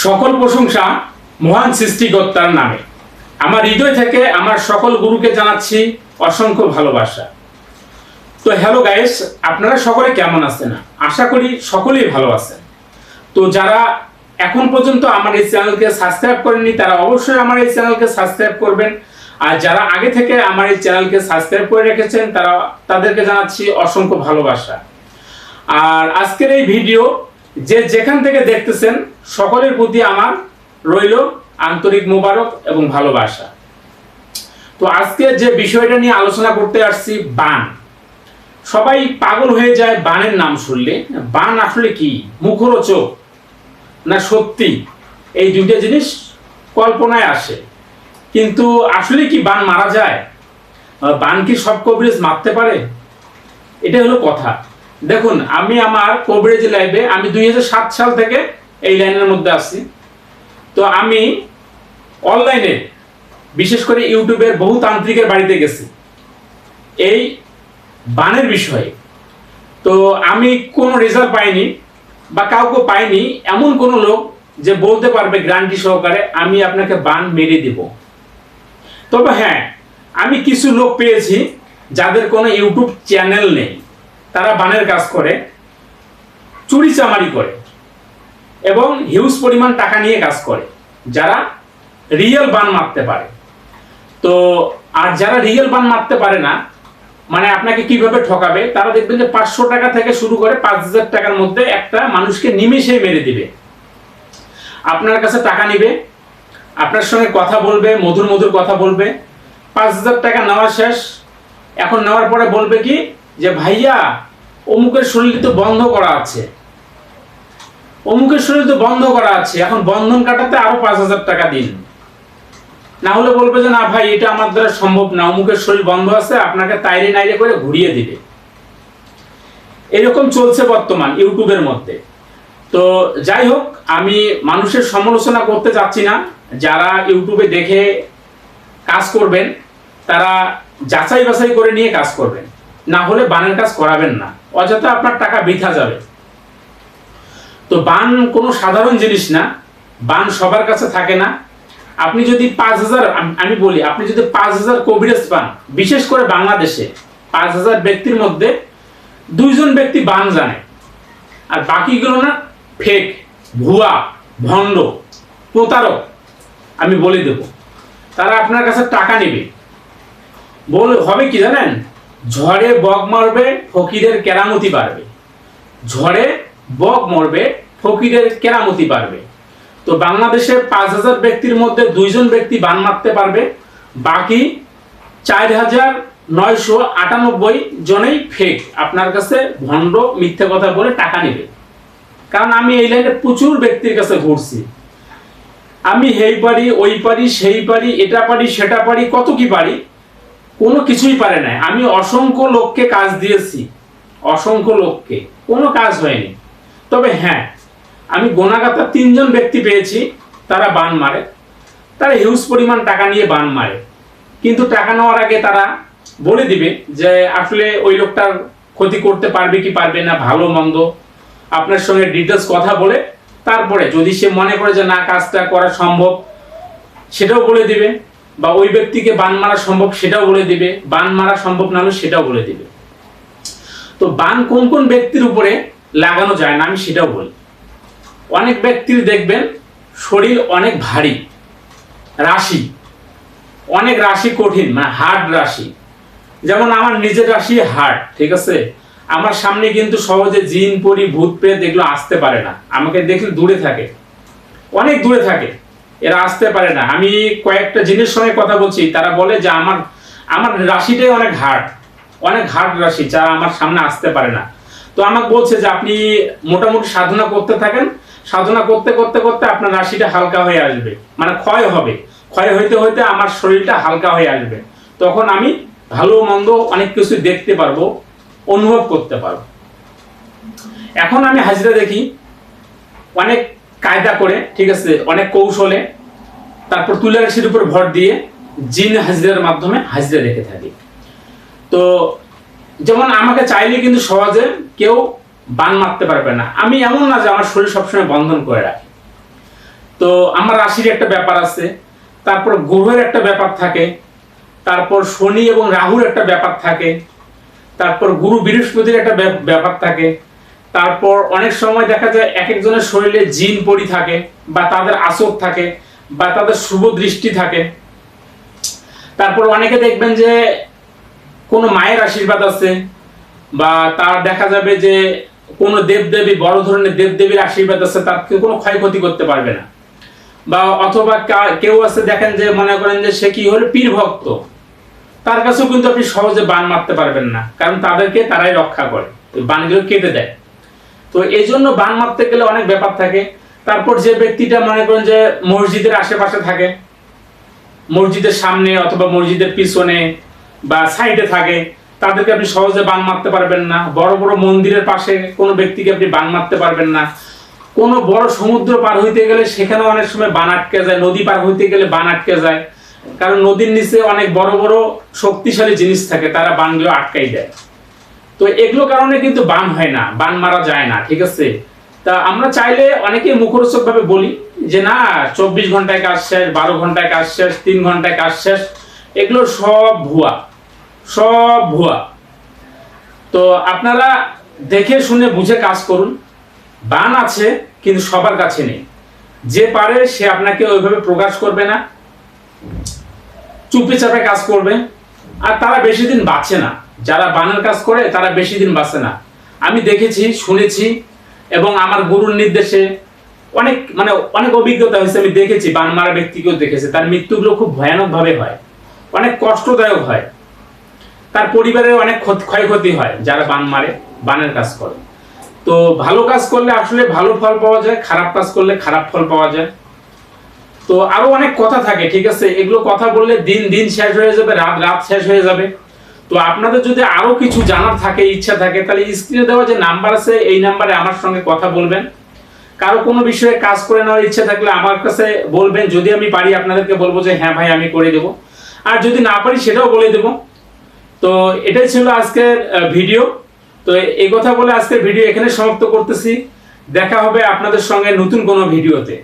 সকল প্রশংসা মহান সৃষ্টিকর্তার নামে। আমার হৃদয় থেকে আমার সকল গুরুকে জানাচ্ছি অসংখ্য ভালোবাসা। তো হ্যালো গাইস, আপনারা সকলে কেমন আছেন? আশা করি সকলেই ভালো আছেন। তো যারা এখন পর্যন্ত আমার এই চ্যানেলকে সাবস্ক্রাইব করেননি তারা অবশ্যই আমার এই চ্যানেলকে সাবস্ক্রাইব করবেন। আর যারা আগে থেকে আমার এই চ্যানেলকে সাবস্ক্রাইব করে রেখেছেন তাদেরকে জানাচ্ছি অসংখ্য ভালোবাসা। আর আজকের এই ভিডিও যে যেখান থেকে দেখতেছেন সকলের প্রতি আমার রইল আন্তরিক মোবারক এবং ভালোবাসা। তো আজকে যে বিষয়টা নিয়ে আলোচনা করতে আসছি, বান। সবাই পাগল হয়ে যায় বানের নাম শুনলে। বান আসলে কি, মুখরোচক না সত্যি, এই দুইটা জিনিস কল্পনায় আসে। কিন্তু আসলে কি বান মারা যায়? বান কি সব কবিরাজ মারতে পারে? এটা হলো কথা। দেখুন, আমি আমার কবিরাজি লাইফে আমি 2007 সাল থেকে এই লাইনের মধ্যে আছি। তো আমি অনলাইনে বিশেষ করে ইউটিউবের বহু তান্ত্রিকের বাড়িতে গেছি এই বানের বিষয়ে। তো আমি কোনো রেজাল্ট পাইনি বা কাউকে পাইনি এমন কোনো লোক যে বলতে পারবে গ্যারান্টি সহকারে আমি আপনাকে বান মেরে দিব। তবে হ্যাঁ, আমি কিছু লোক পেয়েছি যাদের কোনো ইউটিউব চ্যানেল নেই, তারা বানের কাজ করে, চুরি চামারি করে এবং হিউজ পরিমাণ টাকা নিয়ে কাজ করে, যারা রিয়েল বান মারতে পারে। তো আর যারা রিয়েল বান মারতে পারে না, মানে আপনাকে কিভাবে ঠকাবে, তারা দেখবেন যে 500 টাকা থেকে শুরু করে 5000 টাকার মধ্যে একটা মানুষকে নিমেষেই মেরে দিবে। আপনার কাছে টাকা নিবে, আপনার সঙ্গে কথা বলবে, মধুর মধুর কথা বলবে। 5000 টাকা নেওয়া শেষ। এখন নেওয়ার পরে বলবে কি যে ভাইয়া অমুকের শরীর তো বন্ধ করা আছে, অমুকের শরীর তো বন্ধ করা আছে, এখন বন্ধন কাটাতে আরো 5000 টাকা দিন। না হলে বলবে যে না ভাই, এটা আমার দ্বারা সম্ভব না, অমুকের শরীর বন্ধ আছে, আপনাকে তাইরে নাইরে করে ঘুরিয়ে দিবে। এরকম চলছে বর্তমান ইউটিউবের মধ্যে। তো যাই হোক, আমি মানুষের সমালোচনা করতে চাচ্ছি না। যারা ইউটিউবে দেখে কাজ করবেন তারা যাচাই বাছাই করে নিয়ে কাজ করবেন, না হলে বানের কাজ করাবেন না, অযথা আপনার টাকা বৃথা যাবে। তো বান কোনো সাধারণ জিনিস না, বান সবার কাছে থাকে না। আপনি যদি 5000, আমি বলি, আপনি যদি 5000 কবিরাজ পান, বিশেষ করে বাংলাদেশে 5000 ব্যক্তির মধ্যে 2 জন ব্যক্তি বান জানে, আর বাকিগুলো না ফেক, ভুয়া, ভণ্ড, প্রতারক। আমি বলে দেব, তারা আপনার কাছে টাকা নেবে। হবে কি জানেন, ঝড়ে বক মারবে, ফকিরের কেরামতি বাড়বে। ঝড়ে বক মরবে, ফকিরের কেরামতি বাড়বে। তো বাংলাদেশে 5000 ব্যক্তির মধ্যে 2 জন ব্যক্তি বান মারতে পারবে, বাকি 4998 জনেই ফেক, আপনার কাছে ভণ্ড, মিথ্যে কথা বলে টাকা নেবে। কারণ আমি এই লাইনে প্রচুর ব্যক্তির কাছে ঘুরছি। আমি এই পারি, ওই পারি, সেই পারি, এটা পারি, সেটা পারি, কত কি পারি, কোনো কিছুই পারে না। আমি অসংখ্য লোককে কাজ দিয়েছি, অসংখ্য লোককে, কোনো কাজ হয়নি। তবে হ্যাঁ, আমি গোনাগাতা 3 জন ব্যক্তি পেয়েছি, তারা বান মারে, তারা হিউজ পরিমাণ টাকা নিয়ে বান মারে। কিন্তু টাকা নেওয়ার আগে তারা বলে দিবে যে আসলে ওই লোকটার ক্ষতি করতে পারবে কি পারবে না, ভালো মন্দ আপনার সঙ্গে ডিটেলস কথা বলে তারপরে যদি সে মনে করে যে না কাজটা করা সম্ভব, সেটাও বলে দিবে। বা ওই ব্যক্তিকে বান মারা সম্ভব সেটাও বলে দিবে, বান মারা সম্ভব না হলে সেটাও বলে দিবে। তো বান কোন কোন ব্যক্তির উপরে লাগানো যায় না আমি সেটাও বলি। অনেক ব্যক্তির দেখবেন শরীর অনেক ভারী, রাশি অনেক, রাশি কঠিন, মানে হার্ড রাশি। যেমন আমার নিজের রাশি হার্ড, ঠিক আছে। আমার সামনে কিন্তু সহজে জিন, পরি, ভূত, প্রেত এগুলো আসতে পারে না। আমাকে দেখলে দূরে থাকে, অনেক দূরে থাকে, এরা আসতে পারে না। আমি কয়েকটা জিনিসের সঙ্গে কথা বলছি, তারা বলে যে আমার রাশিটাই অনেক হার্ড রাশি, যা আমার সামনে আসতে পারে না। তো আমাকে বলছে যে আপনি মোটামুটি সাধনা করতে থাকেন, সাধনা করতে করতে করতে আপনার রাশিটা হালকা হয়ে আসবে, মানে ক্ষয় হবে, ক্ষয় হইতে হইতে আমার শরীরটা হালকা হয়ে আসবে। তখন আমি ভালো মন্দ অনেক কিছু দেখতে পারবো, অনুভব করতে পারবো। এখন আমি হাজিরা দেখি অনেক কায়দা করে, ঠিক আছে, অনেক কৌশলে, তারপর তুলা রাশির উপর ভর দিয়ে জিন হাজিরার মাধ্যমে হাজিরা দেখে থাকি। তো যেমন আমাকে চাইলে কিন্তু সহজে কেউ বান মারতে পারবে না। আমি এমন না যে আমার শরীর সবসময় বন্ধন করে রাখি। তো আমার রাশির একটা ব্যাপার আছে, তারপর গ্রহের একটা ব্যাপার থাকে, তারপর শনি এবং রাহুর একটা ব্যাপার থাকে, তারপর গুরু বৃহস্পতির একটা ব্যাপার থাকে, তারপর অনেক সময় দেখা যায় এক একজনের শরীরে জিন পরি থাকে, বা তাদের আসর থাকে, বা তাদের শুভ দৃষ্টি থাকে। তারপর অনেকে দেখবেন যে কোনো মায়ের আশীর্বাদ আছে, বা তার দেখা যাবে যে কোনো দেবদেবী, বড় ধরনের দেবদেবীর আশীর্বাদ আছে, তার কোনো ক্ষয়ক্ষতি করতে পারবে না। বা অথবা কেউ আছে দেখেন যে মনে করেন যে সে কি হলো পীর ভক্ত, তার কাছেও কিন্তু আপনি সহজে বান মারতে পারবেন না, কারণ তাদেরকে তারাই রক্ষা করে, বানগুলো কেটে দেয়। তো এই জন্য বান মারতে গেলে অনেক ব্যাপার থাকে। তারপর যে ব্যক্তিটা মনে করেন যে মসজিদের আশেপাশে থাকে, মসজিদের সামনে অথবা মসজিদের পিছনে বা সাইডে থাকে, তাদেরকে আপনি সহজে বান মারতে পারবেন না। বড় বড় মন্দিরের পাশে কোনো ব্যক্তিকে আপনি বান মারতে পারবেন না। কোনো বড় সমুদ্র পার হইতে গেলে সেখানেও অনেক সময় বান আটকে যায়, নদী পার হইতে গেলে বান আটকে যায়, কারণ নদীর নিচে অনেক বড় বড় শক্তিশালী জিনিস থাকে, তারা বানগুলো আটকাই দেয়। তো এগুলো কারণে কিন্তু বান হয় না, বান মারা যায় না, ঠিক আছে। তা আমরা চাইলে অনেকে মুখরোচক ভাবে বলি যে না 24 ঘন্টায় কাজ শেষ, 12 ঘন্টায় কাজ শেষ, 3 ঘন্টায় কাজ শেষ, এগুলো সব ভুয়া, সব ভুয়া। তো আপনারা দেখে শুনে বুঝে কাজ করুন। বান আছে কিন্তু সবার কাছে নেই, যে পারে সে আপনাকে ওইভাবে প্রকাশ করবে না, চুপে চাপে কাজ করবে, আর তারা বেশি দিন বাঁচে না। যারা বানের কাজ করে তারা বেশি দিন বাঁচে না, আমি দেখেছি, শুনেছি, এবং আমার গুরুর নির্দেশে অনেক অভিজ্ঞতা হয়েছে। আমি দেখেছি, বান মারা ব্যক্তিকেও দেখেছি, তার মৃত্যুগুলো খুব ভয়ানক ভাবে হয়, অনেক কষ্টদায়ক হয়, তার পরিবারের অনেক ক্ষয়ক্ষতি হয় যারা বান মারে, বানের কাজ করে। তো ভালো কাজ করলে আসলে ভালো ফল পাওয়া যায়, খারাপ কাজ করলে খারাপ ফল পাওয়া যায়। তো আরো অনেক কথা থাকে, ঠিক আছে, এগুলো কথা বললে দিন দিন শেষ হয়ে যাবে, রাত রাত শেষ হয়ে যাবে। তো আপনাদের যদি আরো কিছু জানার থাকে, ইচ্ছা থাকে, তাহলে স্ক্রিনে দেওয়া যে নাম্বার আছে এই নাম্বারে আমার সঙ্গে কথা বলবেন। কারো কোনো বিষয়ে কাজ করে নেওয়ার ইচ্ছা থাকলে আমার কাছে বলবেন, যদি আমি পারি আপনাদেরকে বলবো যে হ্যাঁ ভাই আমি করে দেবো, আর যদি না পারি সেটাও বলে দেবো। তো এটাই ছিল আজকের ভিডিও। তো এই কথা বলে আজকের ভিডিও এখানে সমাপ্ত করতেছি। দেখা হবে আপনাদের সঙ্গে নতুন কোনো ভিডিওতে।